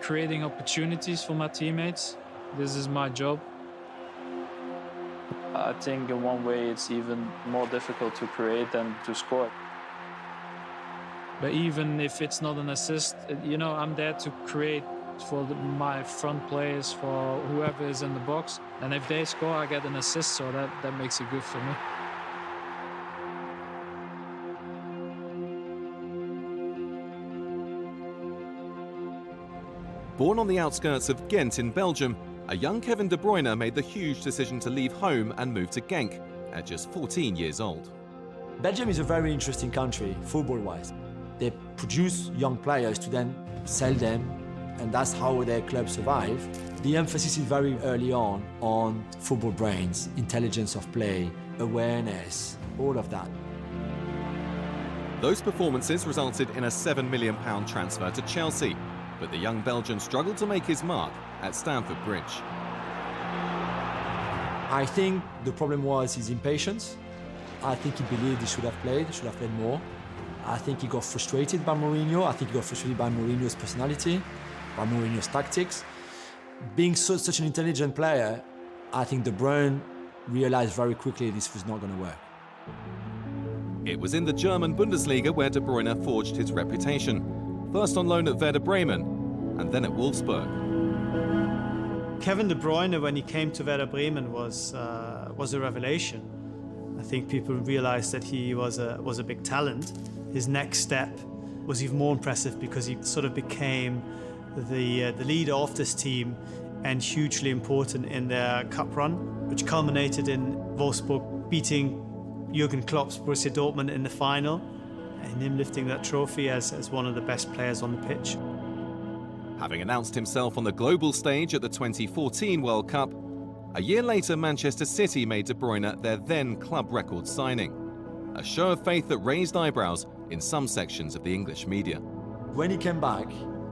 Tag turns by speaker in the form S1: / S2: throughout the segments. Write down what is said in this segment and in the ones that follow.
S1: creating opportunities for my teammates. This is my job.
S2: I think in one way it's even more difficult to create than to score.
S1: But even if it's not an assist, you know, I'm there to create for my front players, for whoever is in the box. And if they score, I get an assist, so that makes it good for me.
S3: Born on the outskirts of Ghent in Belgium, a young Kevin De Bruyne made the huge decision to leave home and move to Genk at just 14 years old.
S4: Belgium is a very interesting country, football-wise. They produce young players to then sell them, and that's how their club survive. The emphasis is very early on football brains, intelligence of play, awareness, all of that.
S3: Those performances resulted in a £7 million transfer to Chelsea, but the young Belgian struggled to make his mark at Stamford Bridge.
S4: I think the problem was his impatience. I think he believed he should have played more. I think he got frustrated by Mourinho. I think he got frustrated by Mourinho's personality, by Mourinho's tactics. Being such an intelligent player, I think De Bruyne realized very quickly this was not going to work.
S3: It was in the German Bundesliga where De Bruyne forged his reputation. First on loan at Werder Bremen, and then at Wolfsburg.
S5: Kevin De Bruyne, when he came to Werder Bremen, was a revelation. I think people realized that he was a big talent. His next step was even more impressive because he sort of became the leader of this team and hugely important in their cup run, which culminated in Wolfsburg beating Jürgen Klopp's Borussia Dortmund in the final, and him lifting that trophy as one of the best players on the pitch.
S3: Having announced himself on the global stage at the 2014 World Cup, a year later Manchester City made De Bruyne their then club record signing. A show of faith that raised eyebrows in some sections of the English media.
S4: When he came back,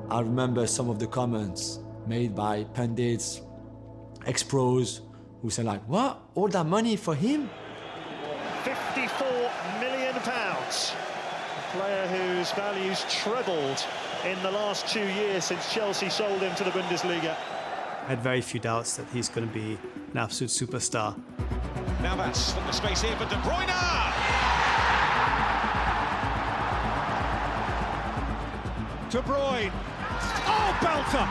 S4: I remember some of the comments made by pundits, ex-pros, who said like, what? All that money for him?
S6: £54 million. A player whose values trebled in the last 2 years since Chelsea sold him to the Bundesliga.
S5: I had very few doubts that he's going to be an absolute superstar.
S7: Now that's the space here for De Bruyne! De Bruyne! Oh, belter!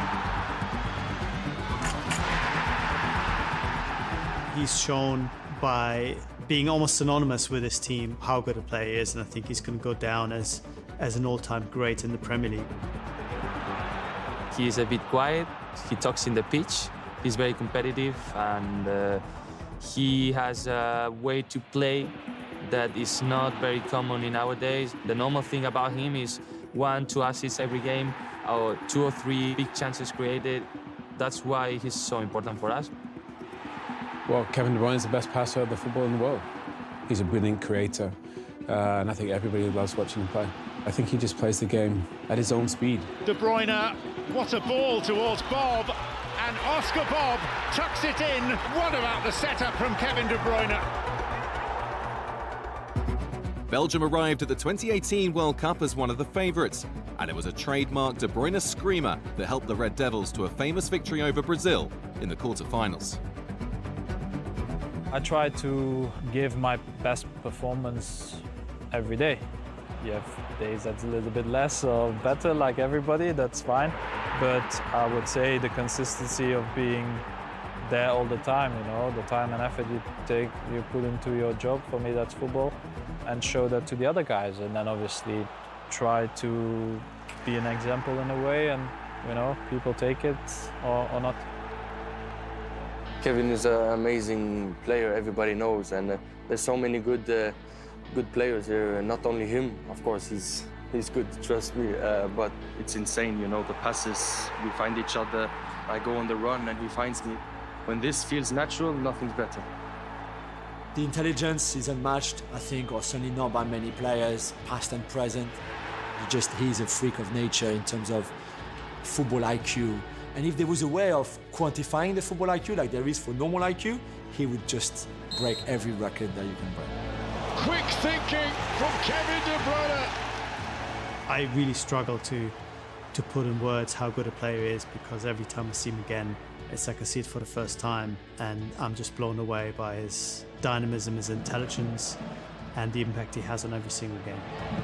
S5: He's shown by being almost synonymous with his team how good a player he is, and I think he's going to go down as an all-time great in the Premier League.
S2: He's a bit quiet, he talks in the pitch, he's very competitive, and he has a way to play that is not very common in nowadays. The normal thing about him is 1-2 assists every game, or 2 or 3 big chances created. That's why he's so important for us.
S8: Well, Kevin De Bruyne is the best passer of the football in the world. He's a brilliant creator, and I think everybody loves watching him play. I think he just plays the game at his own speed.
S6: De Bruyne, what a ball towards Bob, and Oscar Bob tucks it in. What about the setup from Kevin De Bruyne?
S3: Belgium arrived at the 2018 World Cup as one of the favourites, and it was a trademark De Bruyne screamer that helped the Red Devils to a famous victory over Brazil in the quarter-finals.
S1: I try to give my best performance every day. You have days that's a little bit less or better, like everybody, that's fine. But I would say the consistency of being there all the time, you know, the time and effort you put into your job, for me that's football, and show that to the other guys, and then obviously try to be an example in a way, and you know, people take it or not.
S9: Kevin is an amazing player, everybody knows, and there's so many good players here. Not only him, of course, he's good, trust me, but it's insane, you know, the passes, we find each other, I go on the run and he finds me. When this feels natural, nothing's better.
S4: The intelligence is unmatched, I think, or certainly not by many players, past and present. He's a freak of nature in terms of football IQ. And if there was a way of quantifying the football IQ like there is for normal IQ, he would just break every record that you can break.
S6: Quick thinking from Kevin De Bruyne.
S5: I really struggle to to put in words how good a player he is, because every time I see him again, it's like I see it for the first time, and I'm just blown away by his dynamism, his intelligence, and the impact he has on every single game.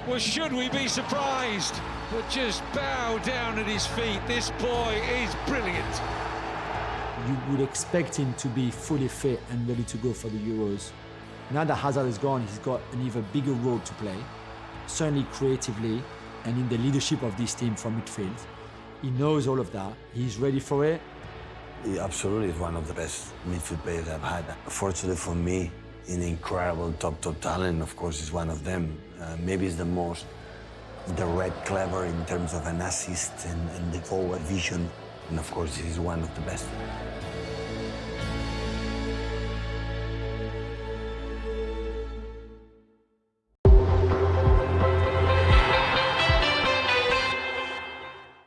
S7: Well, should we be surprised? But just bow down at his feet. This boy is brilliant.
S4: You would expect him to be fully fit and ready to go for the Euros. Now that Hazard is gone, he's got an even bigger role to play, certainly creatively and in the leadership of this team from midfield. He knows all of that. He's ready for it.
S10: He absolutely is one of the best midfield players I've had. Fortunately for me, an incredible top talent, of course, is one of them. Maybe he's the most direct, clever in terms of an assist and the forward vision. And of course, he's one of the best.